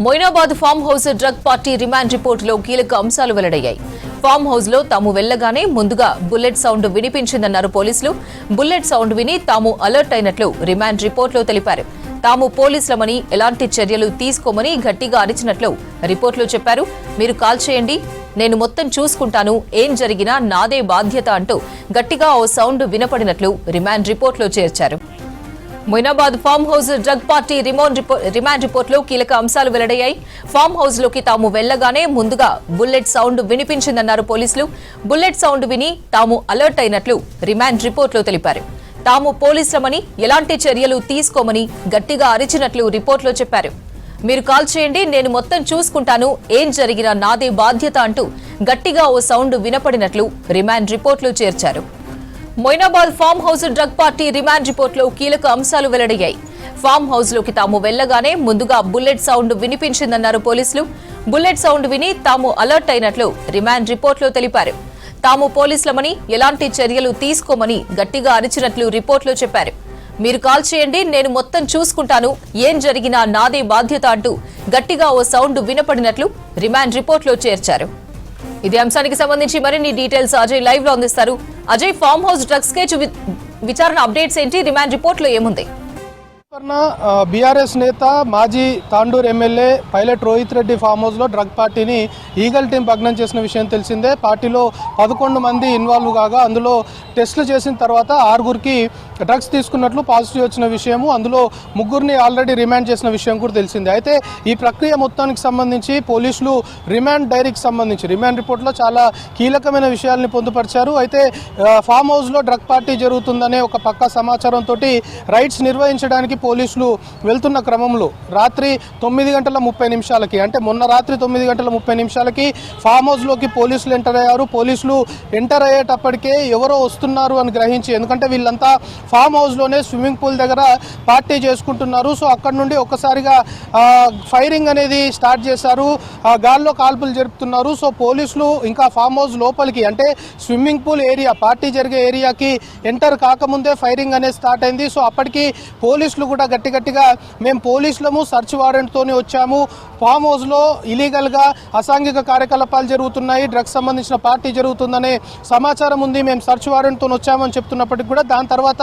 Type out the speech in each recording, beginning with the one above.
Moinabad farm house drug party remand రిపోర్టులో కీలక అంశాలు వెల్లడయ్యాయి. ఫామ్ హౌస్ లో తాము వెళ్లగానే ముందుగా బుల్లెట్ సౌండ్ వినిపించిందన్నారు పోలీసులు. బుల్లెట్ సౌండ్ విని తాము అలర్ట్ అయినట్లు రిమాండ్ రిపోర్టులో తెలిపారు. తాము పోలీసులమని ఎలాంటి చర్యలు తీసుకోమని గట్టిగా అరిచినట్లు రిపోర్టులో చెప్పారు. మీరు కాల్ చేయండి, నేను మొత్తం చూసుకుంటాను, ఏం జరిగినా నాదే బాధ్యత అంటూ గట్టిగా ఓ సౌండ్ వినపడినట్లు రిమాండ్ రిపోర్టులో చేర్చారు. Moinabad farm house drug party remand రిపోర్టులో కీలక అంశాలు వెల్లడయ్యాయి. ఫామ్ హౌస్ లోకి తాము వెళ్లగానే ముందుగా బుల్లెట్ సౌండ్ వినిపించిందన్నారు పోలీసులు. బుల్లెట్ సౌండ్ విని తాము అలర్ట్ అయినట్లు రిమాండ్ రిపోర్టులో తెలిపారు. తాము పోలీసులమని ఎలాంటి చర్యలు తీసుకోమని గట్టిగా అరిచినట్లు రిపోర్టులో చెప్పారు. మీరు కాల్ చేయండి, నేను మొత్తం చూసుకుంటాను, ఏం జరిగినా నాదే బాధ్యత అంటూ గట్టిగా ఓ సౌండ్ వినపడినట్లు రిమాండ్ రిపోర్టులో చేర్చారు. Moinabad farm house drug party remand రిపోర్టులో కీలక అంశాలు వెల్లడయ్యాయి. ఫామ్ హౌస్ లోకి తాము వెళ్లగానే ముందుగా బుల్లెట్ సౌండ్ వినిపించిందన్నారు పోలీసులు. బుల్లెట్ సౌండ్ విని తాము అలర్ట్ అయినట్లు రిమాండ్ రిపోర్టులో తెలిపారు. తాము పోలీసులమని ఎలాంటి చర్యలు తీసుకోమని గట్టిగా అరిచినట్లు రిపోర్టులో చెప్పారు. మీరు కాల్ చేయండి, నేను మొత్తం చూసుకుంటాను, ఏం జరిగినా నాదే బాధ్యత అంటూ గట్టిగా ఓ సౌండ్ వినపడినట్లు రిమాండ్ రిపోర్టులో చేర్చారు. ఇదే అంశానికి సంబంధించి మరిన్ని డీటెయిల్స్ అజయ్ లైవ్ లో అందిస్తారు. Ajay, farm house drugs case విచారణ అప్డేట్స్ ఏంటి? రిమాండ్ రిపోర్ట్ లో ఏముంది? బీఆర్ఎస్ నేత మాజీ తాండూరు ఎమ్మెల్యే పైలట్ రోహిత్ రెడ్డి ఫామ్ హౌస్లో డ్రగ్ పార్టీని ఈగల్ టీం భగ్నం చేసిన విషయం తెలిసిందే. పార్టీలో 11 మంది ఇన్వాల్వ్ కాగా అందులో టెస్టులు చేసిన తర్వాత 6గురికి డ్రగ్స్ తీసుకున్నట్లు పాజిటివ్ వచ్చిన విషయము, అందులో 3గురిని ఆల్రెడీ రిమాండ్ చేసిన విషయం కూడా తెలిసిందే. అయితే ఈ ప్రక్రియ మొత్తానికి సంబంధించి పోలీసులు రిమాండ్ డైరీకి సంబంధించి రిమాండ్ రిపోర్ట్లో చాలా కీలకమైన విషయాల్ని పొందుపరిచారు. అయితే ఫామ్ హౌస్లో డ్రగ్ పార్టీ జరుగుతుందనే ఒక పక్కా సమాచారంతో రైడ్స్ నిర్వహించడానికి పోలీసులు వెళ్తున్న క్రమంలో రాత్రి 9:30 అంటే మొన్న రాత్రి 9:30 ఫామ్ హౌస్లోకి పోలీసులు ఎంటర్ అయ్యారు. పోలీసులు ఎంటర్ అయ్యేటప్పటికే ఎవరో వస్తున్నారు అని గ్రహించి, ఎందుకంటే వీళ్ళంతా ఫామ్ హౌస్లోనే స్విమ్మింగ్ పూల్ దగ్గర పార్టీ చేసుకుంటున్నారు. సో అక్కడ నుండి ఒక్కసారిగా ఫైరింగ్ అనేది స్టార్ట్ చేశారు, గాల్లో కాల్పులు జరుపుతున్నారు. సో పోలీసులు ఇంకా ఫామ్ హౌస్ లోపలికి, అంటే స్విమ్మింగ్ పూల్ ఏరియా పార్టీ జరిగే ఏరియాకి ఎంటర్ కాకముందే ఫైరింగ్ అనేది స్టార్ట్ అయింది. సో అప్పటికి పోలీసులు కూడా గట్టిగా మేము పోలీసులము సర్చ్ వారెంట్తోనే వచ్చాము, ఫామ్ హౌస్లో ఇలీగల్గా అసాంఘిక కార్యకలాపాలు జరుగుతున్నాయి, డ్రగ్స్ సంబంధించిన పార్టీ జరుగుతుందనే సమాచారం ఉంది, మేము సర్చ్ వారెంట్తో వచ్చామని చెప్తున్నప్పటికీ కూడా దాని తర్వాత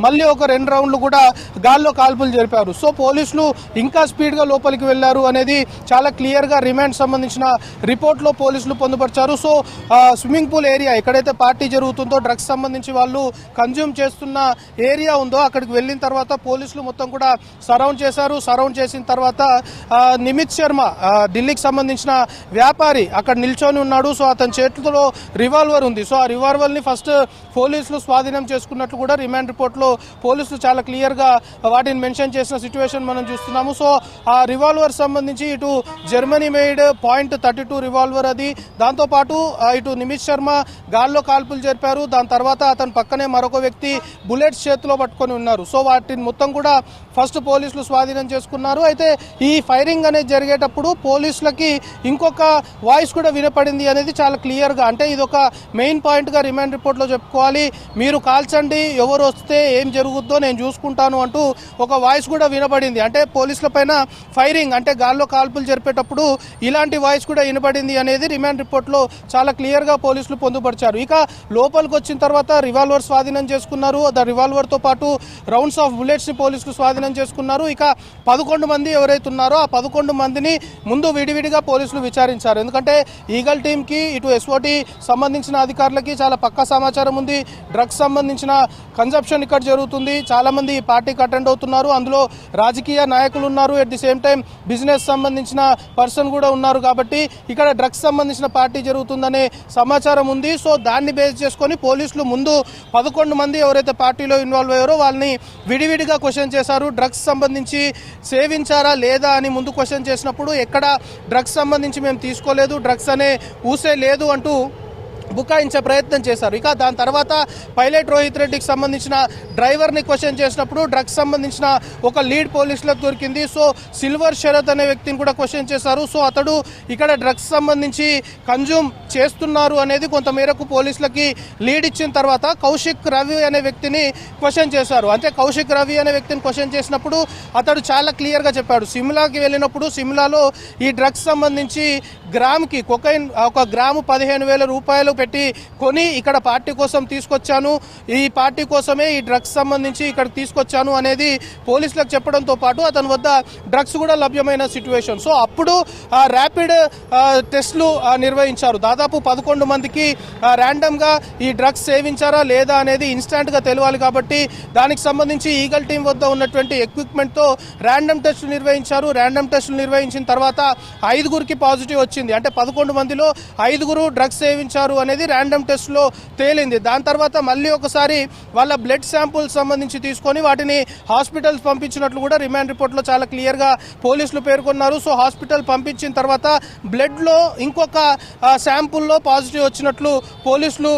మళ్ళీ ఒక 2 రౌండ్లు కూడా గాల్లో కాల్పులు జరిపారు. సో పోలీసులు ఇంకా స్పీడ్గా లోపలికి వెళ్లారు అనేది చాలా క్లియర్గా రిమాండ్ సంబంధించిన రిపోర్ట్లో పోలీసులు పొందుపరిచారు. సో స్విమ్మింగ్ పూల్ ఏరియా ఎక్కడైతే పార్టీ జరుగుతుందో, డ్రగ్స్ సంబంధించి వాళ్ళు కన్జ్యూమ్ చేస్తున్న ఏరియా ఉందో అక్కడికి వెళ్ళిన తర్వాత పోలీసులు మొత్తం కూడా సరౌండ్ చేశారు. సరౌండ్ చేసిన తర్వాత నిమిత్ శర్మ, ఢిల్లీకి సంబంధించిన వ్యాపారి, అక్కడ నిల్చొని ఉన్నాడు. సో అతని చేతుల్లో రివాల్వర్ ఉంది. సో ఆ రివాల్వర్ని ఫస్ట్ పోలీసులు స్వాధీనం చేసుకున్నట్లు కూడా రిమాండ్ రిపోర్ట్లో పోలీసులు చాలా క్లియర్గా వాటిని మెన్షన్ చేసిన సిచ్యువేషన్ మనం చూస్తున్నాము. సో ఆ రివాల్వర్ సంబంధించి ఇటు జర్మనీ మేడ్ .32 రివాల్వర్ అది, దాంతోపాటు ఇటు నిమిత్ శర్మ గాల్లో కాల్పులు జరిపారు. దాని తర్వాత అతని పక్కనే మరొక వ్యక్తి బుల్లెట్స్ చేతిలో పట్టుకొని ఉన్నారు. సో వాటిని మొత్తం కూడా ఫస్ట్ పోలీసులు స్వాధీనం చేసుకున్నారు. అయితే ఈ ఫైరింగ్ అనేది జరిగేటప్పుడు పోలీసులకి ఇంకొక వాయిస్ కూడా వినపడింది అనేది చాలా క్లియర్గా, అంటే ఇది ఒక మెయిన్ పాయింట్గా రిమాండ్ రిపోర్ట్లో చెప్పుకోవాలి. మీరు కాల్చండి, ఎవరు వస్తే ఏం జరుగుద్దో నేను చూసుకుంటాను అంటూ ఒక వాయిస్ కూడా వినపడింది. అంటే పోలీసుల పైన ఫైరింగ్, అంటే గాల్లో కాల్పులు జరిపేటప్పుడు ఇలాంటి వాయిస్ కూడా వినపడింది అనేది రిమాండ్ రిపోర్ట్లో చాలా క్లియర్గా పోలీసులు పొందుపరిచారు. ఇక లోపలికి వచ్చిన తర్వాత రివాల్వర్ స్వాధీనం చేసుకున్నారు. ద రివాల్వర్తో పాటు రౌండ్స్ ఆఫ్ బుల్లెట్స్ని పోలీసులు స్వాధీనం చేసుకున్నారు. ఇక 11 మంది ఎవరైతే ఉన్నారో ఆ 11 మందిని ముందు విడివిడిగా పోలీసులు విచారించారు. ఎందుకంటే ఈగల్ టీంకి ఇటు ఎస్ఓటీ సంబంధించిన అధికారులకి చాలా పక్కా సమాచారం ఉంది, డ్రగ్స్ సంబంధించిన కన్సంప్షన్ ఇక్కడ జరుగుతుంది, చాలా మంది ఈ పార్టీకి అటెండ్ అవుతున్నారు, అందులో రాజకీయ నాయకులు ఉన్నారు, at the same time business సంబంధించిన పర్సన్ కూడా ఉన్నారు. కాబట్టి ఇక్కడ డ్రగ్స్ సంబంధించిన పార్టీ జరుగుతుందనే సమాచారం ఉంది. సో దాన్ని బేస్ చేసుకొని పోలీసులు ముందు 11 మంది ఎవరైతే పార్టీలో ఇన్వాల్వ్ అయ్యారో వాళ్ళని విడివిడిగా క్వశ్చన్ చేశారు. డ్రగ్స్ సంబంధించి సేవించారా లేదా అని ముందు క్వశ్చన్ చేసినప్పుడు ఎక్కడ డ్రగ్స్ సంబంధించి మేము తీసుకోలేదు, డ్రగ్స్ అనే ఊసే లేదు అంటూ బుకాయించే ప్రయత్నం చేశారు. ఇక దాని తర్వాత పైలట్ రోహిత్ రెడ్డికి సంబంధించిన డ్రైవర్ని క్వశ్చన్ చేసినప్పుడు డ్రగ్స్ సంబంధించిన ఒక లీడ్ పోలీసులకు దొరికింది. సో సిల్వర్ శరత్ అనే వ్యక్తిని కూడా క్వశ్చన్ చేశారు. సో అతడు ఇక్కడ డ్రగ్స్ సంబంధించి కన్జ్యూమ్ చేస్తున్నారు అనేది కొంతమేరకు పోలీసులకి లీడ్ ఇచ్చిన తర్వాత కౌశిక్ రవి అనే వ్యక్తిని క్వశ్చన్ చేశారు. అంటే కౌశిక్ రవి అనే వ్యక్తిని క్వశ్చన్ చేసినప్పుడు అతడు చాలా క్లియర్గా చెప్పాడు, సిమ్లాకి వెళ్ళినప్పుడు సిమ్లాలో ఈ డ్రగ్స్ సంబంధించి గ్రామ్కి కొకైన్ ఒక గ్రాము 15,000 రూపాయలు పెట్టి కొని ఇక్కడ పార్టీ కోసం తీసుకొచ్చాను, ఈ పార్టీ కోసమే ఈ డ్రగ్స్ సంబంధించి ఇక్కడ తీసుకొచ్చాను అనేది పోలీసులకు చెప్పడంతో పాటు అతని వద్ద డ్రగ్స్ కూడా లభ్యమైన సిచ్యువేషన్. సో అప్పుడు ర్యాపిడ్ టెస్టులు నిర్వహించారు. దాదాపు 11 మందికి ర్యాండమ్గా ఈ డ్రగ్స్ సేవించారా లేదా అనేది ఇన్స్టాంట్గా తెలియాలి కాబట్టి దానికి సంబంధించి ఈగల్ టీం వద్ద ఉన్నటువంటి ఎక్విప్మెంట్తో ర్యాండమ్ టెస్టులు నిర్వహించారు. ర్యాండమ్ టెస్టులు నిర్వహించిన తర్వాత 5గురికి పాజిటివ్ వచ్చింది. అంటే 11 మందిలో 5గురు డ్రగ్స్ సేవించారు అనేది ర్యాండమ్ టెస్ట్లో తేలింది. దాని తర్వాత మళ్ళీ ఒకసారి వాళ్ళ బ్లడ్ శాంపుల్స్ సంబంధించి తీసుకొని వాటిని హాస్పిటల్స్ పంపించినట్లు కూడా రిమాండ్ రిపోర్ట్లో చాలా క్లియర్గా పోలీసులు పేర్కొన్నారు. సో హాస్పిటల్ పంపించిన తర్వాత బ్లడ్లో ఇంకొక శాంపుల్లో పాజిటివ్ వచ్చినట్లు పోలీసులు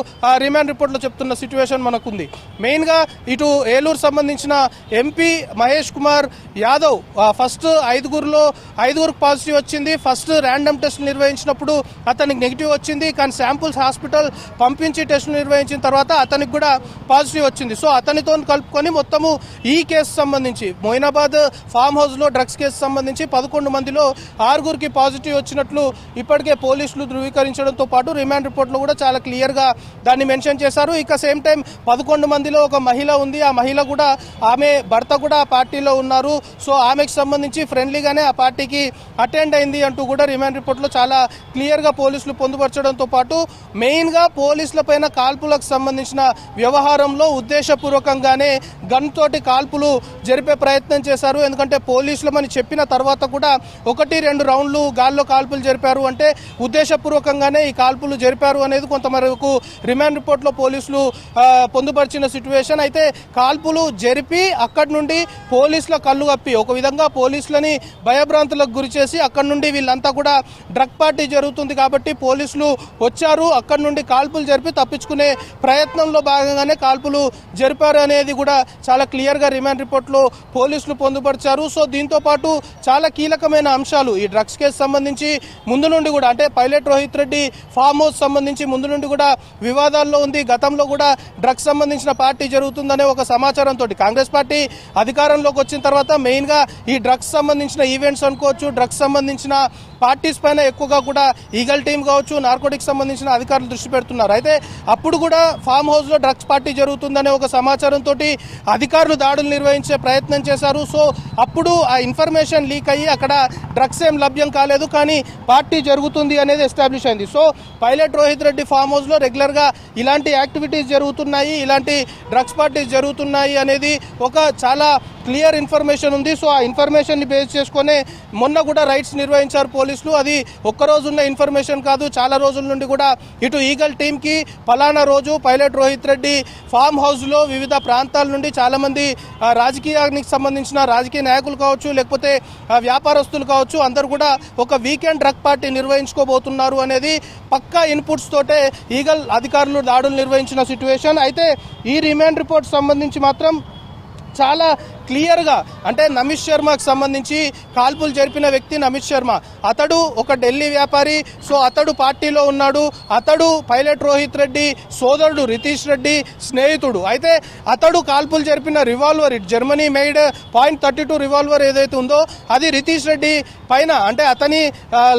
రిమాండ్ రిపోర్ట్లో చెప్తున్న సిచ్యువేషన్ మనకుంది. మెయిన్గా ఇటు ఏలూరు సంబంధించిన ఎంపీ మహేష్ కుమార్ యాదవ్ ఫస్ట్ 5గురికి పాజిటివ్ వచ్చింది. ఫస్ట్ ర్యాండమ్ టెస్ట్ నిర్వహించినప్పుడు అతనికి నెగిటివ్ వచ్చింది, కానీ శాంపుల్స్ హాస్పిటల్ పంపించి టెస్టులు నిర్వహించిన తర్వాత అతనికి కూడా పాజిటివ్ వచ్చింది. సో అతనితో కలుపుకొని మొత్తము ఈ కేసు సంబంధించి మొయినాబాద్ ఫామ్ హౌస్లో డ్రగ్స్ కేసు సంబంధించి 11 మందిలో 6గురికి పాజిటివ్ వచ్చినట్లు ఇప్పటికే పోలీసులు ధృవీకరించడంతో పాటు రిమాండ్ రిపోర్ట్లో కూడా చాలా క్లియర్గా దాన్ని మెన్షన్ చేశారు. ఇక సేమ్ టైం 11 మందిలో ఒక మహిళ ఉంది. ఆ మహిళ కూడా ఆమె భర్త కూడా ఆ పార్టీలో ఉన్నారు. సో ఆమెకు సంబంధించి ఫ్రెండ్లీగానే ఆ పార్టీకి అటెండ్ అయింది అంటూ కూడా రిమాండ్ రిపోర్ట్లో చాలా క్లియర్గా పోలీసులు పొందుపరచడంతో పాటు మెయిన్గా పోలీసుల పైన కాల్పులకు సంబంధించిన వ్యవహారంలో ఉద్దేశపూర్వకంగానే గన్ తోటి కాల్పులు జరిపే ప్రయత్నం చేశారు. ఎందుకంటే పోలీసులమని చెప్పిన తర్వాత కూడా 1-2 రౌండ్లు గాల్లో కాల్పులు జరిపారు. అంటే ఉద్దేశపూర్వకంగానే ఈ కాల్పులు జరిపారు అనేది కొంతమేరకు రిమాండ్ రిపోర్ట్లో పోలీసులు పొందుపరిచిన సిచ్యువేషన్. అయితే కాల్పులు జరిపి అక్కడి నుండి పోలీసుల కళ్ళు కప్పి ఒక విధంగా పోలీసులని భయభ్రాంతులకు గురి చేసి అక్కడి నుండి వీళ్ళంతా కూడా డ్రగ్ పార్టీ జరుగుతుంది కాబట్టి పోలీసులు వచ్చారు, అక్కడి నుండి కాల్పులు జరిపి తప్పించుకునే ప్రయత్నంలో భాగంగానే కాల్పులు జరిపారు అనేది కూడా చాలా క్లియర్గా రిమాండ్ రిపోర్ట్లో పోలీసులు పొందుపరిచారు. సో దీంతో పాటు చాలా కీలకమైన అంశాలు ఈ డ్రగ్స్ కేసు సంబంధించి ముందు నుండి కూడా అంటే pilot Rohith Reddy farm house సంబంధించి ముందు నుండి కూడా వివాదాల్లో ఉంది. గతంలో కూడా డ్రగ్స్ సంబంధించిన పార్టీ జరుగుతుందనే ఒక సమాచారంతో కాంగ్రెస్ పార్టీ అధికారంలోకి వచ్చిన తర్వాత మెయిన్గా ఈ డ్రగ్స్ సంబంధించిన ఈవెంట్స్ అనుకోవచ్చు, డ్రగ్స్ సంబంధించిన పార్టీస్ పైన ఎక్కువగా కూడా ఈగల్ టీం కావచ్చు, నార్కోటిక్స్ సంబంధించిన అధికారులు దృష్టి పెడుతున్నారు. అయితే అప్పుడు కూడా ఫామ్ హౌస్లో డ్రగ్స్ పార్టీ జరుగుతుందనే ఒక సమాచారంతో అధికారులు దాడులు నిర్వహించే ప్రయత్నం చేశారు. సో అప్పుడు ఆ ఇన్ఫర్మేషన్ లీక్ అయ్యి అక్కడ డ్రగ్స్ ఏం లభ్యం కాలేదు, కానీ పార్టీ జరుగుతుంది అనేది ఎస్టాబ్లిష్ అయింది. సో పైలట్ రోహిత్ రెడ్డి ఫామ్ హౌస్లో రెగ్యులర్గా ఇలాంటి యాక్టివిటీస్ జరుగుతున్నాయి, ఇలాంటి డ్రగ్స్ పార్టీస్ జరుగుతున్నాయి అనేది ఒక చాలా క్లియర్ ఇన్ఫర్మేషన్ ఉంది. సో ఆ ఇన్ఫర్మేషన్ని బేస్ చేసుకునే మొన్న కూడా రైడ్స్ నిర్వహించారు పోలీసులు. అది ఒక్కరోజు ఉన్న ఇన్ఫర్మేషన్ కాదు, చాలా రోజుల నుండి కూడా ఇటు ఈగల్ టీంకి పలానా రోజు పైలట్ రోహిత్ రెడ్డి ఫామ్ హౌస్లో వివిధ ప్రాంతాల నుండి చాలామంది రాజకీయానికి సంబంధించిన రాజకీయ నాయకులు కావచ్చు, లేకపోతే వ్యాపారస్తులు కావచ్చు, అందరూ కూడా ఒక వీకెండ్ డ్రగ్ పార్టీ నిర్వహించుకోబోతున్నారు అనేది పక్కా ఇన్పుట్స్ తోటే ఈగల్ అధికారులు దాడులు నిర్వహించిన సిచ్యువేషన్. అయితే ఈ రిమాండ్ రిపోర్ట్ సంబంధించి మాత్రం చాలా క్లియర్గా అంటే నమిత్ శర్మకు సంబంధించి కాల్పులు జరిపిన వ్యక్తి నమిత్ శర్మ, అతడు ఒక ఢిల్లీ వ్యాపారి. సో అతడు పార్టీలో ఉన్నాడు, అతడు పైలట్ రోహిత్ రెడ్డి సోదరుడు రితీష్ రెడ్డి స్నేహితుడు. అయితే అతడు కాల్పులు జరిపిన రివాల్వర్ జర్మనీ మేడ్ .32 రివాల్వర్ ఏదైతే ఉందో అది రితీష్ రెడ్డి పైన అంటే అతని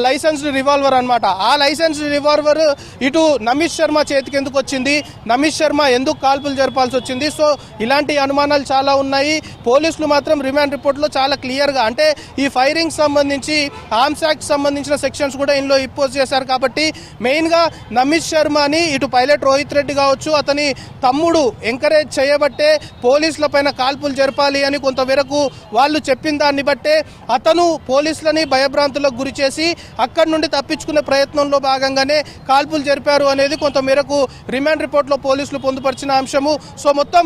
లైసెన్స్డ్ రివాల్వర్ అనమాట. ఆ లైసెన్స్డ్ రివాల్వర్ ఇటు నమిత్ శర్మ చేతికి ఎందుకు వచ్చింది, నమిత్ శర్మ ఎందుకు కాల్పులు జరపాల్సి వచ్చింది? సో ఇలాంటి అనుమానాలు చాలా ఉన్నాయి. పోలీసులు మాత్రం రిమాండ్ రిపోర్ట్లో చాలా క్లియర్గా అంటే ఈ ఫైరింగ్ సంబంధించి ఆర్మ్స్ యాక్ట్ సంబంధించిన సెక్షన్స్ కూడా ఇందులో ఇంపోజ్ చేశారు. కాబట్టి మెయిన్గా నమిత్ శర్మని ఇటు పైలట్ రోహిత్ రెడ్డి కావచ్చు, అతని తమ్ముడు ఎంకరేజ్ చేయబట్టే పోలీసుల పైన కాల్పులు జరపాలి అని కొంతవరకు వాళ్ళు చెప్పిన దాన్ని బట్టే అతను పోలీసులని భయభ్రాంతులకు గురి చేసి అక్కడి నుండి తప్పించుకునే ప్రయత్నంలో భాగంగానే కాల్పులు జరిపారు అనేది కొంతమేరకు రిమాండ్ రిపోర్ట్లో పోలీసులు పొందుపరిచిన అంశము. సో మొత్తం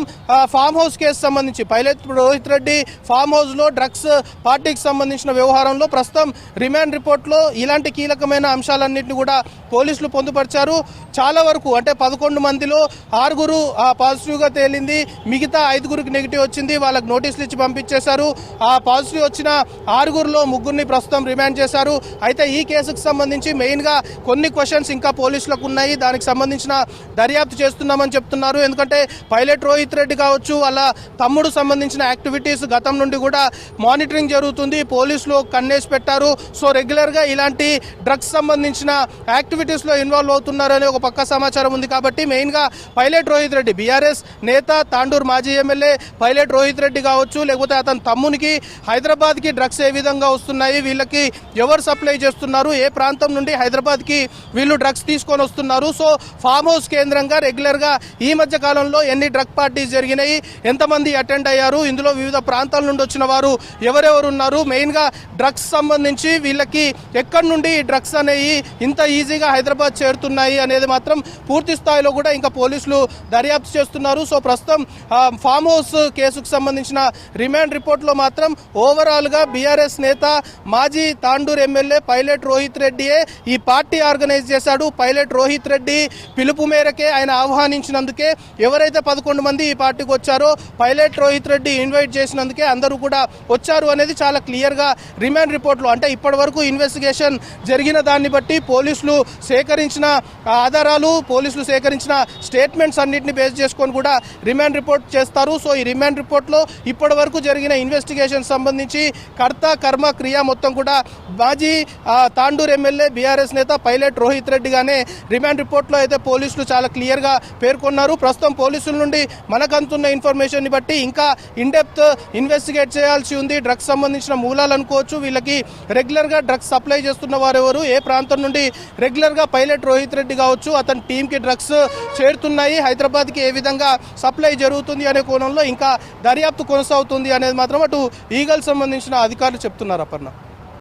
ఫామ్ హౌస్ కేసు సంబంధించి పైలట్ రోహిత్ రోహిత్ రెడ్డి ఫామ్ హౌస్లో డ్రగ్స్ పార్టీకి సంబంధించిన వ్యవహారంలో ప్రస్తుతం రిమాండ్ రిపోర్ట్లో ఇలాంటి కీలకమైన అంశాలన్నింటినీ కూడా పోలీసులు పొందుపరిచారు. చాలా వరకు అంటే 11 మందిలో 6 పాజిటివ్గా తేలింది, మిగతా 5 నెగిటివ్ వచ్చింది. వాళ్ళకి నోటీసులు ఇచ్చి పంపించేశారు. ఆ పాజిటివ్ వచ్చిన 6లో 3 ప్రస్తుతం రిమాండ్ చేశారు. అయితే ఈ కేసుకు సంబంధించి మెయిన్గా కొన్ని క్వశ్చన్స్ ఇంకా పోలీసులకు ఉన్నాయి. దానికి సంబంధించిన దర్యాప్తు చేస్తున్నామని చెప్తున్నారు. ఎందుకంటే పైలట్ రోహిత్ రెడ్డి కావచ్చు, వాళ్ళ తమ్ముడు సంబంధించిన యాక్టివిటీస్ గతం నుండి కూడా మానిటరింగ్ జరుగుతుంది. పోలీసులు కన్నేసి పెట్టారు. సో రెగ్యులర్గా ఇలాంటి డ్రగ్స్ సంబంధించిన యాక్టివిటీస్లో ఇన్వాల్వ్ అవుతున్నారనే ఒక పక్క సమాచారం ఉంది. కాబట్టి మెయిన్గా పైలట్ రోహిత్ రెడ్డి బీఆర్ఎస్ నేత, తాండూరు మాజీ ఎమ్మెల్యే పైలట్ రోహిత్ రెడ్డి కావచ్చు, లేకపోతే అతని తమ్మునికి హైదరాబాద్కి డ్రగ్స్ ఏ విధంగా వస్తున్నాయి, వీళ్ళకి ఎవరు సప్లై చేస్తున్నారు, ఏ ప్రాంతం నుండి హైదరాబాద్కి వీళ్ళు డ్రగ్స్ తీసుకొని వస్తున్నారు. సో ఫామ్ హౌస్ కేంద్రంగా రెగ్యులర్గా ఈ మధ్య కాలంలో ఎన్ని డ్రగ్ పార్టీస్ జరిగినాయి, ఎంతమంది అటెండ్ అయ్యారు, ఇందులో వివిధ ప్రాంతాల నుండి వచ్చిన వారు ఎవరెవరు ఉన్నారు, మెయిన్గా డ్రగ్స్ సంబంధించి వీళ్ళకి ఎక్కడి నుండి డ్రగ్స్ అనేవి ఇంత ఈజీగా హైదరాబాద్ చేరుతున్నాయి అనేది మాత్రం పూర్తి స్థాయిలో కూడా ఇంకా పోలీసులు దర్యాప్తు చేస్తున్నారు. సో ప్రస్తుతం ఫామ్ హౌస్ కేసుకు సంబంధించిన రిమాండ్ రిపోర్ట్లో మాత్రం ఓవరాల్గా బీఆర్ఎస్ నేత, మాజీ తాండూరు ఎమ్మెల్యే పైలట్ రోహిత్ రెడ్డియే ఈ పార్టీ ఆర్గనైజ్ చేశాడు. పైలట్ రోహిత్ రెడ్డి పిలుపు మేరకే, ఆయన ఆహ్వానించినందుకే ఎవరైతే 11 మంది ఈ పార్టీకి వచ్చారో పైలట్ రోహిత్ రెడ్డి ఇన్వైట్ చేసినందుకే అందరూ కూడా వచ్చారు అనేది చాలా క్లియర్గా రిమాండ్ రిపోర్ట్లో, అంటే ఇప్పటి వరకు ఇన్వెస్టిగేషన్ జరిగిన దాన్ని బట్టి పోలీసులు సేకరించిన ఆధారాలు, పోలీసులు సేకరించిన స్టేట్మెంట్స్ అన్నింటినీ బేస్ చేసుకొని కూడా రిమాండ్ రిపోర్ట్ చేస్తారు. సో ఈ రిమాండ్ రిపోర్ట్లో ఇప్పటి వరకు జరిగిన ఇన్వెస్టిగేషన్ సంబంధించి కర్త కర్మ క్రియ మొత్తం కూడా మాజీ తాండూరు ఎమ్మెల్యే బీఆర్ఎస్ నేత పైలట్ రోహిత్ రెడ్డిగానే రిమాండ్ రిపోర్ట్లో అయితే పోలీసులు చాలా క్లియర్గా పేర్కొన్నారు. ప్రస్తుతం పోలీసుల నుండి మనకంతున్న ఇన్ఫర్మేషన్ని బట్టి ఇంకా ఇన్డెప్త్ ఇన్వెస్టిగేట్ చేయాల్సి ఉంది. డ్రగ్స్ సంబంధించిన మూలాలు అనుకోవచ్చు, వీళ్ళకి రెగ్యులర్గా డ్రగ్స్ సప్లై చేస్తున్న వారెవరు, ఏ ప్రాంతం నుండి రెగ్యులర్గా పైలట్ రోహిత్ రెడ్డి కావచ్చు అతని టీంకి డ్రగ్స్ చేరుతున్నాయి, హైదరాబాద్కి ఏ విధంగా సప్లై జరుగుతుంది అనే కోణంలో ఇంకా దర్యాప్తు కొనసాగుతుంది అనేది మాత్రం అటు ఈగల్ సంబంధించిన అధికారులు చెప్తున్నారు. అపర్ణ.